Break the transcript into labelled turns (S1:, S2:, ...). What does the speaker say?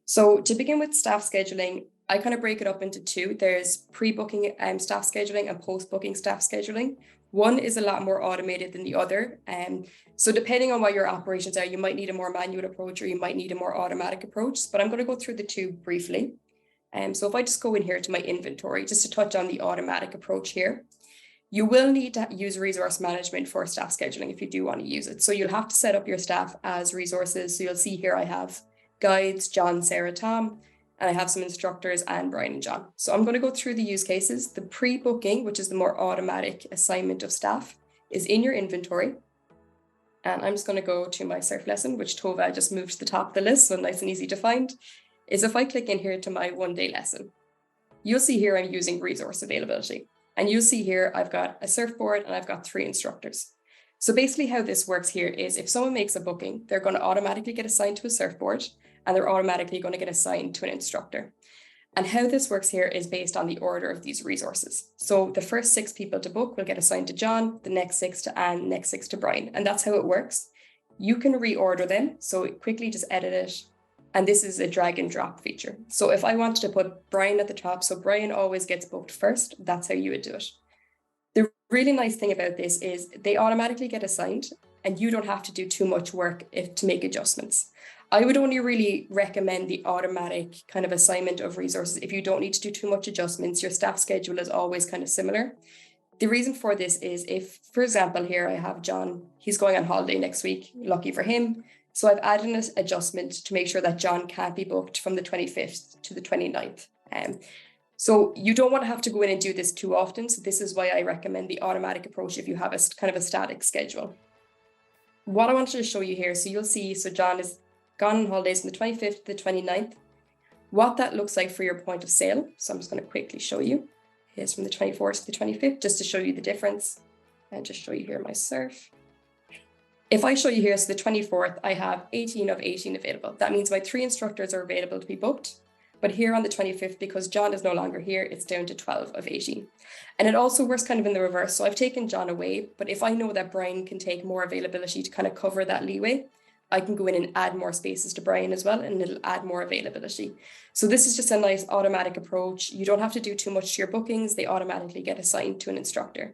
S1: So to begin with staff scheduling, I kind of break it up into two. There's pre-booking staff scheduling and post-booking staff scheduling. One is a lot more automated than the other. So depending on what your operations are, you might need a more manual approach or you might need a more automatic approach, but I'm going to go through the two briefly. So if I just go in here to my inventory, just to touch on the automatic approach here, you will need to use resource management for staff scheduling if you do want to use it. So you'll have to set up your staff as resources. So you'll see here I have guides, John, Sarah, Tom, and I have some instructors and Brian and John. So I'm going to go through the use cases. The pre-booking, which is the more automatic assignment of staff, is in your inventory. And I'm just going to go to my surf lesson, which Tova just moved to the top of the list, so nice and easy to find, is if I click in here to my one-day lesson, you'll see here I'm using resource availability. And you'll see here I've got a surfboard and I've got 3 instructors. So basically how this works here is if someone makes a booking, they're going to automatically get assigned to a surfboard and they're automatically going to get assigned to an instructor. And how this works here is based on the order of these resources. So the first 6 people to book will get assigned to John, the next 6 to Anne, next 6 to Brian. And that's how it works. You can reorder them. So quickly just edit it. And this is a drag and drop feature. So if I wanted to put Brian at the top, so Brian always gets booked first, that's how you would do it. The really nice thing about this is they automatically get assigned and you don't have to do too much work to make adjustments. I would only really recommend the automatic kind of assignment of resources if you don't need to do too much adjustments. Your staff schedule is always kind of similar. The reason for this is if, for example, here I have John, he's going on holiday next week, lucky for him. So I've added an adjustment to make sure that John can't be booked from the 25th to the 29th. So you don't want to have to go in and do this too often. So this is why I recommend the automatic approach if you have a kind of a static schedule. What I wanted to show you here, so you'll see, so John is gone on holidays from the 25th to the 29th. What that looks like for your point of sale. So I'm just going to quickly show you. Here's from the 24th to the 25th, just to show you the difference. And just show you here my surf. If I show you here, so the 24th, I have 18 of 18 available. That means my 3 instructors are available to be booked. But here on the 25th, because John is no longer here, it's down to 12 of 18. And it also works kind of in the reverse. So I've taken John away, but if I know that Brian can take more availability to kind of cover that leeway, I can go in and add more spaces to Brian as well, and it'll add more availability. So this is just a nice automatic approach. You don't have to do too much to your bookings. They automatically get assigned to an instructor.